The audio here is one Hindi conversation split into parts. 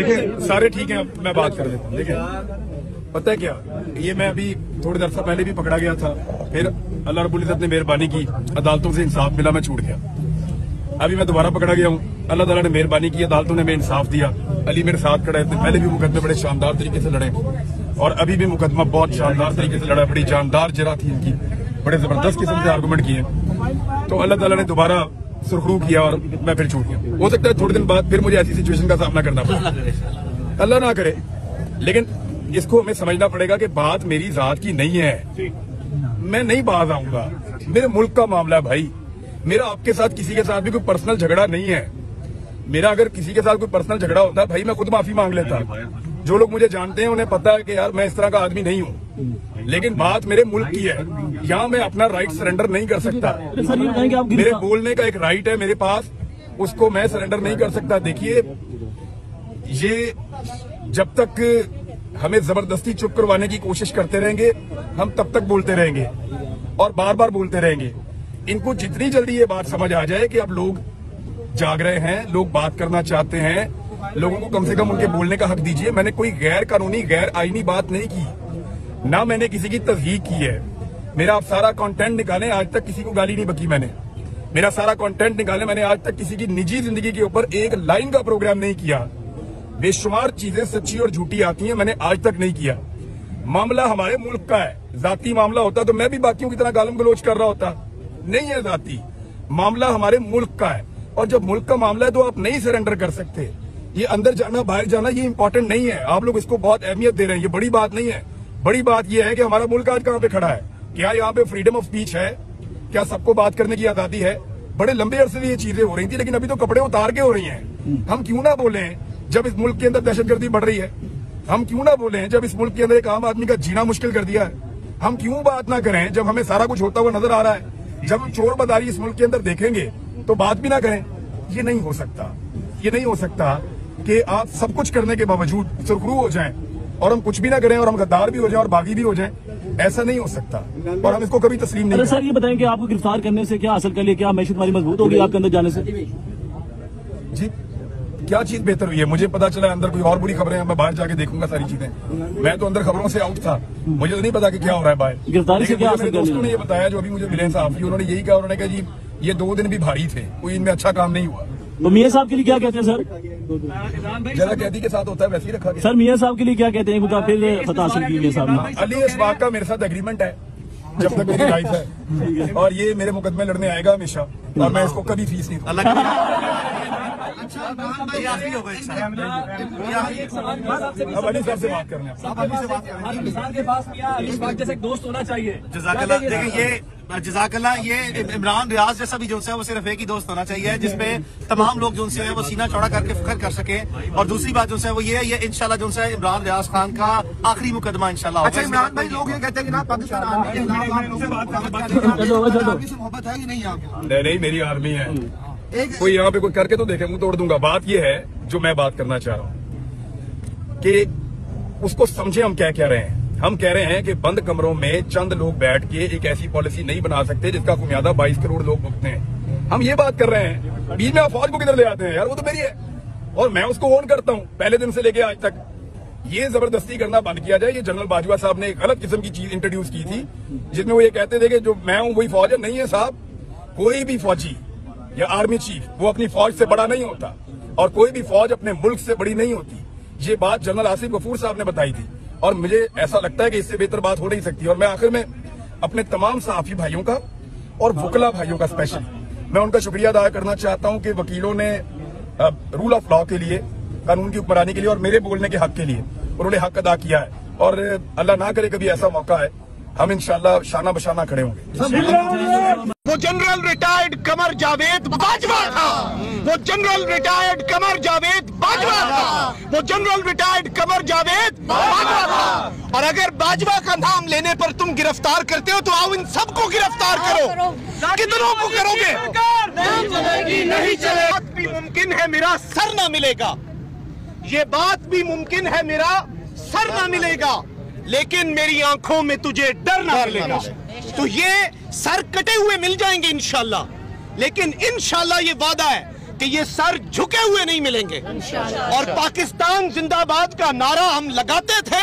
देखिए सारे ठीक हैं, मैं बात कर देता हूँ। देखिए पता है क्या, ये मैं अभी थोड़ी देर से पहले भी पकड़ा गया था, फिर अल्लाह रब्बुल इज्जत ने मेहरबानी की, अदालतों से इंसाफ मिला, मैं छूट गया। अभी मैं दोबारा पकड़ा गया हूँ, अल्लाह ताला ने मेहरबानी की, अदालतों ने मैं इंसाफ दिया। अली मेरे साथ खड़ा है, पहले भी मुकदमे बड़े शानदार तरीके से लड़े और अभी भी मुकदमा बहुत शानदार तरीके से लड़ा, बड़ी जानदार जरा थी इनकी, बड़े जबरदस्त किस्म से आर्गूमेंट किए। तो अल्लाह ताला ने दोबारा सुरखरू किया और मैं फिर छूट गया। हो सकता है थोड़े दिन बाद फिर मुझे ऐसी सिचुएशन का सामना करना पड़े, अल्लाह ना करे, लेकिन इसको हमें समझना पड़ेगा कि बात मेरी जात की नहीं है, मैं नहीं बाज आऊंगा, मेरे मुल्क का मामला है भाई। मेरा आपके साथ किसी के साथ भी कोई पर्सनल झगड़ा नहीं है। मेरा अगर किसी के साथ कोई पर्सनल झगड़ा होता भाई मैं खुद माफी मांग लेता। जो लोग मुझे जानते हैं उन्हें पता है कि यार मैं इस तरह का आदमी नहीं हूँ, लेकिन बात मेरे मुल्क की है, यहाँ मैं अपना राइट सरेंडर नहीं कर सकता। मेरे बोलने का एक राइट है मेरे पास, उसको मैं सरेंडर नहीं कर सकता। देखिए ये जब तक हमें जबरदस्ती चुप करवाने की कोशिश करते रहेंगे हम तब तक बोलते रहेंगे और बार बार बोलते रहेंगे। इनको जितनी जल्दी ये बात समझ आ जाए कि अब लोग जाग रहे हैं, लोग बात करना चाहते हैं, लोगों को कम से कम उनके बोलने का हक दीजिए। मैंने कोई गैर कानूनी गैर आईनी बात नहीं की, ना मैंने किसी की तस्दीक की है। मेरा आप सारा कंटेंट निकालें, आज तक किसी को गाली नहीं बकी मैंने। मेरा सारा कंटेंट निकालें, मैंने आज तक किसी की निजी जिंदगी के ऊपर एक लाइन का प्रोग्राम नहीं किया। बेशुमार चीजें सच्ची और झूठी आती हैं, मैंने आज तक नहीं किया। मामला हमारे मुल्क का है, जाती मामला होता तो मैं भी बाकियों की तरह गालम गलोच कर रहा होता। नहीं है जाती मामला, हमारे मुल्क का है, और जब मुल्क का मामला है तो आप नहीं सरेंडर कर सकते। ये अंदर जाना बाहर जाना ये इंपॉर्टेंट नहीं है, आप लोग इसको बहुत अहमियत दे रहे हैं, ये बड़ी बात नहीं है। बड़ी बात ये है कि हमारा मुल्क आज कहाँ पे खड़ा है, क्या यहाँ पे फ्रीडम ऑफ स्पीच है, क्या सबको बात करने की आजादी है। बड़े लंबे अरसे से ये चीजें हो रही थी, लेकिन अभी तो कपड़े उतार के हो रही हैं। हम क्यों ना बोले जब इस मुल्क के अंदर दहशतगर्दी बढ़ रही है, हम क्यों ना बोले जब इस मुल्क के अंदर एक आम आदमी का जीना मुश्किल कर दिया है, हम क्यों बात ना करें जब हमें सारा कुछ होता हुआ नजर आ रहा है। जब हम चोर बदारी इस मुल्क के अंदर देखेंगे तो बात भी ना करें। ये नहीं हो सकता, ये नहीं हो सकता कि आप सब कुछ करने के बावजूद सुरखरू हो जाएं और हम कुछ भी ना करें और हम गद्दार भी हो जाएं और बागी भी हो जाएं। ऐसा नहीं हो सकता और हम इसको कभी तस्लीम नहीं। सर ये बताएं कि आपको गिरफ्तार करने से क्या हासिल कर लिया, क्या मैशत हमारी मजबूत होगी आपके अंदर जाने से? जी क्या चीज बेहतर हुई है? मुझे पता चला अंदर कोई और बुरी खबरें हैं, मैं बाहर जाके देखूंगा सारी चीजें। मैं तो अंदर खबरों से आउट था, मुझे तो नहीं पता कि क्या हो रहा है बाहर। गिरफ्तारी से क्या मेरे दोस्तों ने ये बताया जो अभी मुझे मिले साहब, उन्होंने यही कहा, उन्होंने कहा जी ये 2 दिन भी भारी थे, कोई इनमें अच्छा काम नहीं हुआ। तो मियां साहब के लिए क्या कहते हैं सर? जरा कैदी के साथ होता है वैसे ही रखा गया। सर मियां साहब के लिए क्या कहते हैं, खुदा फिर फतह हासिल की मियां साहब ने? अली इस बात का मेरे साथ एग्रीमेंट है, जब तक मेरी लाइफ है, और ये मेरे मुकदमे लड़ने आएगा हमेशा, और मैं इसको कभी फीस नहीं दूंगा। अब अली साहब से बात करना जैसे दोस्त होना चाहिए। जज़ाकल्लाह। देखिए ये जज़ाकल्लाह, ये इमरान रियाज जैसा भी जो है वो सिर्फ एक ही दोस्त होना चाहिए जिसपे तमाम लोग जो है वो सीना चौड़ा करके फख्र कर सके। और दूसरी बात जो है वो ये है, ये इंशाल्लाह जो है इमरान रियाज खान का आखिरी मुकदमा इंशाल्लाह। अच्छा इमरान भाई, लोग ये कहते हैं कि ना पाकिस्तान आर्मी के खिलाफ मोहब्बत है कि नहीं? नहीं, मेरी आर्मी है। कोई यहाँ पे कोई करके तो देखे, मुंह तोड़ दूंगा। बात ये है जो मैं बात करना चाह रहा हूँ कि उसको समझे हम क्या कह रहे हैं। हम कह रहे हैं कि बंद कमरों में चंद लोग बैठ के एक ऐसी पॉलिसी नहीं बना सकते जिसका खुमियादा 22 करोड़ लोग भुगतते हैं। हम ये बात कर रहे हैं, बीच में आप फौज को किधर ले आते हैं यार, वो तो मेरी है और मैं उसको ओन करता हूँ पहले दिन से लेके आज तक। ये जबरदस्ती करना बंद किया जाए। ये जनरल बाजवा साहब ने एक गलत किस्म की चीज इंट्रोड्यूस की थी जिसमें वो ये कहते थे कि जो मैं हूं वही फौज है। नहीं है साहब, कोई भी फौजी या आर्मी चीफ वो अपनी फौज से बड़ा नहीं होता और कोई भी फौज अपने मुल्क से बड़ी नहीं होती। ये बात जनरल आसिफ गफूर साहब ने बताई थी और मुझे ऐसा लगता है कि इससे बेहतर बात हो नहीं सकती। और मैं आखिर में अपने तमाम सहाफी भाइयों का और वकला भाइयों का स्पेशल मैं उनका शुक्रिया अदा करना चाहता हूं कि वकीलों ने रूल ऑफ लॉ के लिए, कानून की हुक्मरानी के लिए और मेरे बोलने के हक के लिए उन्होंने हक अदा किया है। और अल्लाह ना करे कभी ऐसा मौका है, हम इंशाल्लाह शाना बशाना खड़े होंगे। वो जनरल रिटायर्ड कमर जावेद बाजवा था, वो जनरल रिटायर्ड कमर जावेद बाजवा था, वो जनरल रिटायर्ड कमर जावेद बाजवा था। और अगर बाजवा का नाम लेने पर तुम गिरफ्तार करते हो तो आओ इन सबको गिरफ्तार करो। कितनों को करोगे? नहीं चलेगी, नहीं चलेगी। बात भी मुमकिन है मेरा सर ना मिलेगा, ये बात भी मुमकिन है मेरा सर ना मिलेगा, लेकिन मेरी आंखों में तुझे डर ना मिलेगा। तो ये सर कटे हुए मिल जाएंगे इंशाल्लाह, लेकिन इंशाल्लाह ये वादा है कि ये सर झुके हुए नहीं मिलेंगे। और पाकिस्तान जिंदाबाद का नारा हम लगाते थे,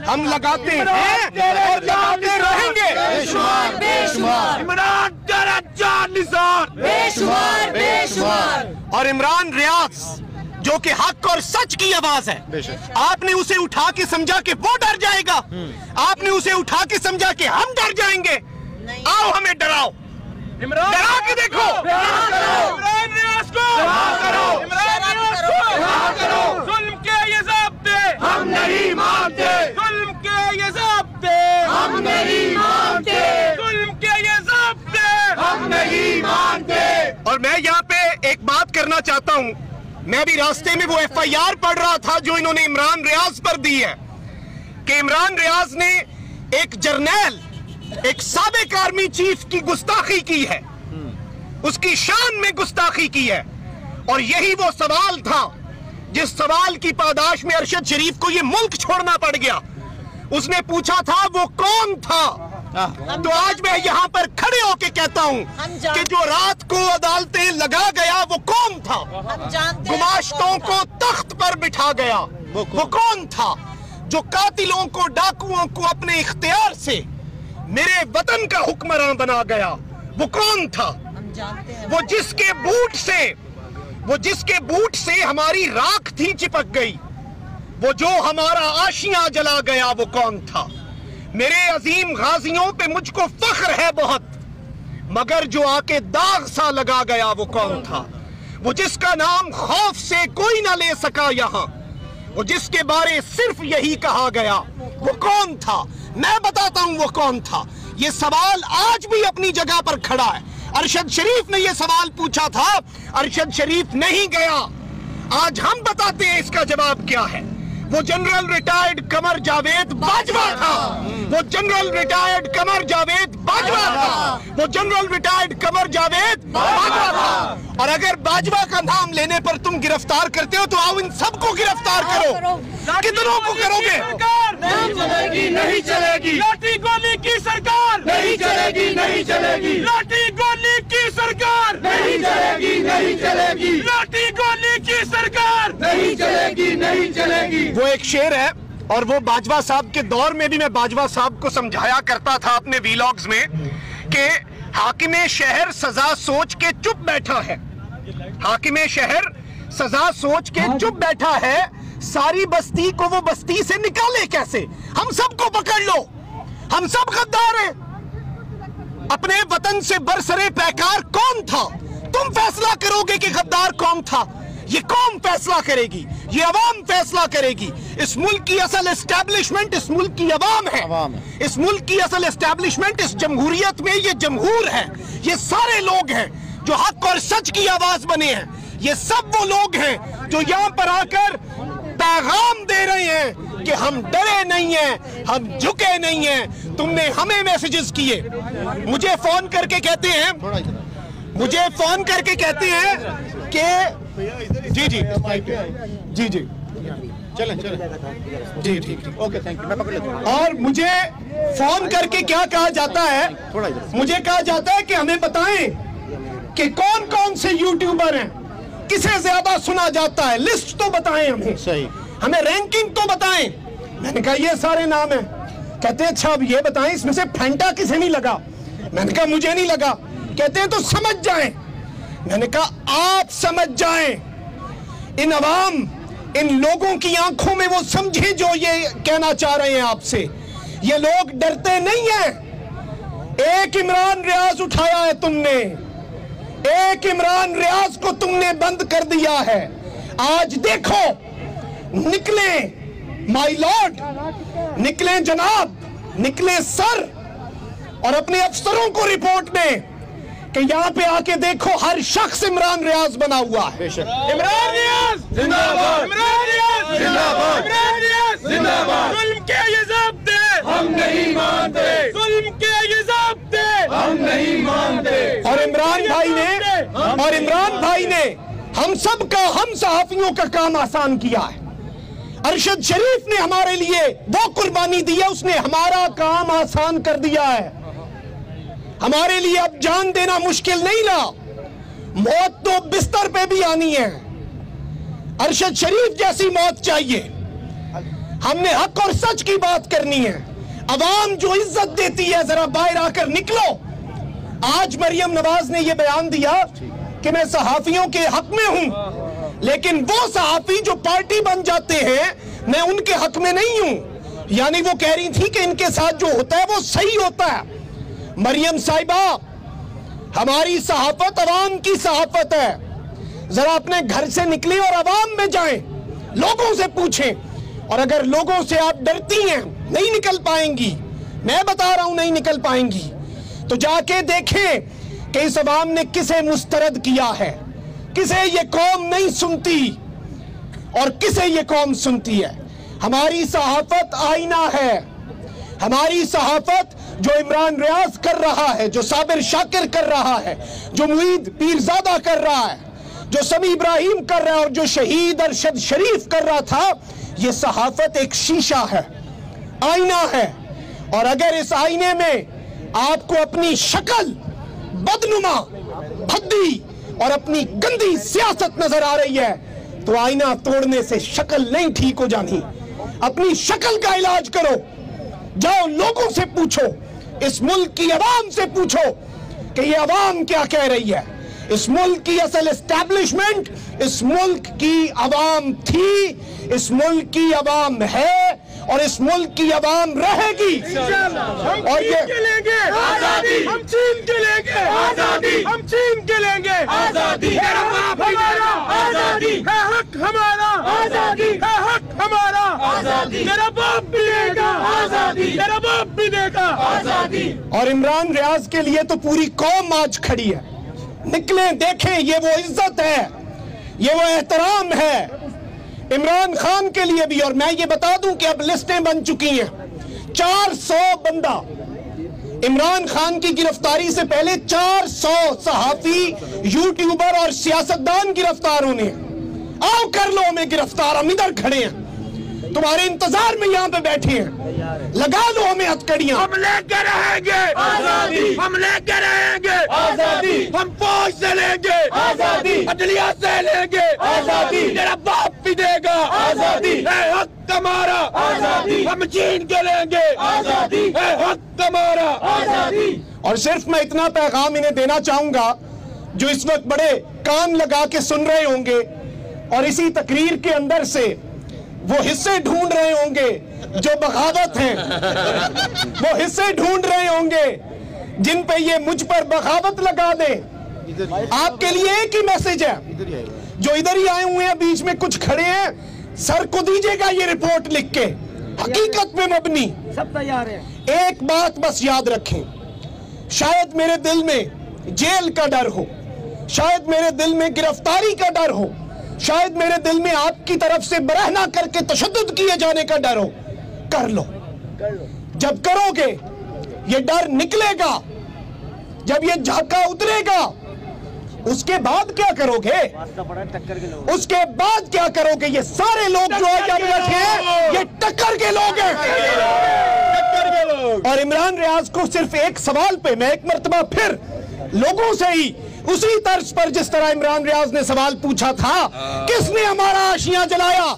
हम लगाते हैं और लगाते रहेंगे। बेशुमार बेशुमार इमरान तेरा जान निसार बेशुमार बेशुमार। और इमरान रियाज जो कि हक और सच की आवाज है, आपने उसे उठा के समझा कि वो डर जाएगा, आपने उसे उठा के समझा कि हम डर जाएंगे। आओ हमें डराओ, डरा के देखो। इमरान रियाज को करो, इमरान रियाज को करो। जुल्म के ये ज़ाब्ते हम नहीं मानते, जुल्म के ये ज़ाब्ते हम नहीं मानते, जुल्म के ये ज़ाब्ते हम नहीं मानते। और मैं यहाँ पे एक बात करना चाहता हूँ, मैं भी रास्ते में वो FIR पढ़ रहा था जो इन्होंने इमरान रियाज पर दी है कि इमरान रियाज ने एक जर्नैल, एक साबिक आर्मी चीफ की गुस्ताखी की है, उसकी शान में गुस्ताखी की है। और यही वो सवाल था जिस सवाल की पादाश में अरशद शरीफ को ये मुल्क छोड़ना पड़ गया। उसने पूछा था वो कौन था। तो आज मैं यहाँ पर खड़े होके कहता हूँ कि जो रात को अदालतें लगा गया वो कौन था, गुमाश्तों को तख्त पर बिठा गया वो कौन था, जो कातिलों को, डाकुओं को अपने इख्तियार से मेरे वतन का हुक्मरान बना गया वो कौन था, वो जिसके बूट से हमारी राख थी चिपक गई, वो जो हमारा आशियां जला गया वो कौन था। मेरे अजीम गाजियों पे मुझको फख्र है बहुत, मगर जो आके दाग सा लगा गया वो कौन था, वो जिसका नाम खौफ से कोई ना ले सका यहाँ, वो जिसके बारे सिर्फ यही कहा गया वो कौन था। मैं बताता हूं वो कौन था। ये सवाल आज भी अपनी जगह पर खड़ा है। अरशद शरीफ ने ये सवाल पूछा था, अरशद शरीफ नहीं गया। आज हम बताते हैं इसका जवाब क्या है। वो जनरल रिटायर्ड कमर जावेद बाजवा था, वो जनरल रिटायर्ड कमर जावेद बाजवा था, वो जनरल रिटायर्ड कमर जावेद बाजवा था। और अगर बाजवा का नाम लेने पर तुम गिरफ्तार करते हो तो आओ इन सबको गिरफ्तार करो। कितनों को करोगे? नहीं चलेगी नहीं चलेगी, लाठी गोली की सरकार नहीं चलेगी नहीं चलेगी, लाठी गोली की सरकार नहीं चलेगी नहीं चलेगी, लाठी गोली की सरकार नहीं चलेगी नहीं चलेगी। वो एक शेर है और वो बाजवा साहब के दौर में भी मैं बाजवा साहब को समझाया करता था अपने वीलॉग्स में कि हाकिमे शहर सजा सोच के चुप बैठा है, हाकिमे शहर सजा सोच के चुप बैठा है, सारी बस्ती को वो बस्ती से निकाले कैसे। हम सबको पकड़ लो, हम सब गद्दार हैं। अपने वतन से बरसरे पैकार कौन था? तुम फैसला करोगे कि गद्दार कौन था? ये कौम फैसला करेगी, ये अवाम फैसला करेगी। इस मुल्क की असल एस्टैब्लिशमेंट इस मुल्क की अवाम है। इस मुल्क की असल एस्टैब्लिशमेंट इस जमहूरियत में ये जमहूर है, ये सारे लोग हैं जो हक और सच की आवाज बने हैं। ये सब वो लोग हैं जो यहाँ पर आकर पैगाम दे रहे हैं कि हम डरे नहीं हैं, हम झुके नहीं हैं। तुमने हमें मैसेजेस किए, मुझे फोन करके कहते हैं कि जी चलें जी ठीक ओके थैंक यू, मैं पकड़ लेता हूं। और मुझे फोन करके क्या कहा जाता है, मुझे कहा जाता है कि हमें बताएं कि कौन कौन से यूट्यूबर हैं, किसे ज्यादा सुना जाता है, लिस्ट तो बताएं हमें, सही हमें रैंकिंग तो बताएं। मैंने कहा ये सारे नाम हैं। कहते हैं अच्छा अब ये बताएं इसमें से फैंटा किसे नहीं लगा। मैंने कहा मुझे नहीं लगा। कहते हैं तो समझ जाएं। मैंने कहा आप समझ जाएं, इन अवाम, इन लोगों की आंखों में वो समझे जो ये कहना चाह रहे हैं आपसे। ये लोग डरते नहीं हैं। एक इमरान रियाज उठाया है तुमने, एक इमरान रियाज को तुमने बंद कर दिया है। आज देखो निकले माय लॉर्ड, निकले जनाब, निकले सर और अपने अफसरों को रिपोर्ट में कि यहाँ पे आके देखो हर शख्स इमरान रियाज बना हुआ है। इमरान रियाज जिंदाबाद, इमरान रियाज जिंदाबाद, इमरान रियाज जिंदाबाद। जुल्म के ये ज़ाब्ते हम नहीं मानते, जुल्म के ये ज़ाब्ते हम नहीं मानते। और इमरान भाई ने हम सब का, हम सहाफियों का काम आसान किया है। अरशद शरीफ ने हमारे लिए वो कुर्बानी दी है, उसने हमारा काम आसान कर दिया है। हमारे लिए अब जान देना मुश्किल नहीं रहा। मौत तो बिस्तर पे भी आनी है, अरशद शरीफ जैसी मौत चाहिए। हमने हक और सच की बात करनी है। अवाम जो इज्जत देती है, जरा बाहर आकर निकलो। आज मरियम नवाज ने यह बयान दिया कि मैं सहाफियों के हक में हूं, लेकिन वो सहाफी जो पार्टी बन जाते हैं मैं उनके हक में नहीं हूं। यानी वो कह रही थी कि इनके साथ जो होता है वो सही होता है। मरियम साहिबा, हमारी सहाफत अवाम की सहाफत है। जरा अपने घर से निकले और अवाम में जाएं, लोगों से पूछें। और अगर लोगों से आप डरती हैं, नहीं निकल पाएंगी, मैं बता रहा हूं नहीं निकल पाएंगी, तो जाके देखें कि इस अवाम ने किसे मुस्तरद किया है, किसे ये कौम नहीं सुनती और किसे ये कौम सुनती है। हमारी सहाफत आईना है। हमारी सहाफत जो इमरान रियाज कर रहा है, जो साबिर शाकिर कर रहा है, जो मुईद पीरजादा कर रहा है, जो समी इब्राहिम कर रहा है और जो शहीद अरशद शरीफ कर रहा था, ये सहाफत एक शीशा है, आईना है। और अगर इस आईने में आपको अपनी शक्ल बदनुमा, भद्दी और अपनी गंदी सियासत नजर आ रही है, तो आईना तोड़ने से शक्ल नहीं ठीक हो जानी। अपनी शक्ल का इलाज करो। जाओ लोगों से पूछो, इस मुल्क की अवाम से पूछो कि ये अवाम क्या कह रही है। इस मुल्क की असल एस्टैब्लिशमेंट इस मुल्क की अवाम थी, इस मुल्क की अवाम है और इस मुल्क की अवाम रहेगी। और ये आजादी, हम छीन के लेंगे आजादी, हम छीन के लेंगे आजादी। हमारा आजादी है, हक हमारा आजादी है, हक हमारा आजादी। मेरा बाप भी देगा आजादी, मेरा बाप भी देगा आजादी। और इमरान रियाज के लिए तो पूरी कौम आज खड़ी है। निकलें, देखें, ये वो इज्जत है, ये वो एहतराम है इमरान खान के लिए भी। और मैं ये बता दूं कि अब लिस्टें बन चुकी हैं। 400 बंदा, इमरान खान की गिरफ्तारी से पहले 400 सहाफी, यूट्यूबर और सियासतदान गिरफ्तार होने हैं। आओ कर लो हमें गिरफ्तार, हम इधर खड़े हैं, तुम्हारे इंतजार में यहाँ पे बैठे हैं, लगा लो हमें हथकड़ियां। हम लेकर रहेंगे आजादी, हम लेकर रहेंगे आजादी, हम फौज से लेंगे आजादी, अदलिया से लेंगे आजादी। मेरा बाप भी देगा आजादी है, हक हमारा आजादी, हम छीन के लेंगे आजादी है, हक हमारा आजादी। और सिर्फ मैं इतना पैगाम इन्हें देना चाहूंगा, जो इस वक्त बड़े कान लगा के सुन रहे होंगे और इसी तकरीर के अंदर से वो हिस्से ढूंढ रहे होंगे जो बगावत हैं, वो हिस्से ढूंढ रहे होंगे जिन पे ये मुझ पर बगावत लगा दे। आपके लिए एक ही मैसेज है, जो इधर ही आए हुए हैं, बीच में कुछ खड़े हैं, सर को दीजिएगा ये रिपोर्ट लिख के, हकीकत पे मबनी, सब तैयार है। एक बात बस याद रखें, शायद मेरे दिल में जेल का डर हो, शायद मेरे दिल में गिरफ्तारी का डर हो, शायद मेरे दिल में आपकी तरफ से बरहना करके तशद्दुद किए जाने का डर हो। कर लो, जब करोगे ये डर निकलेगा, जब ये झाका उतरेगा, उसके बाद क्या करोगे? उसके बाद क्या करोगे? ये सारे लोग जो आज बैठे हैं ये टक्कर के लोग हैं। और इमरान रियाज को सिर्फ एक सवाल पे मैं एक मर्तबा फिर लोगों से ही उसी तर्ज पर जिस तरह इमरान रियाज ने सवाल पूछा था, किसने हमारा आशियां जलाया?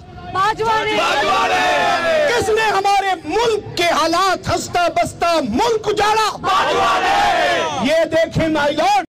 किसने हमारे मुल्क के हालात हंसता बसता मुल्क उजाड़ा? ये देखें माय लॉर्ड।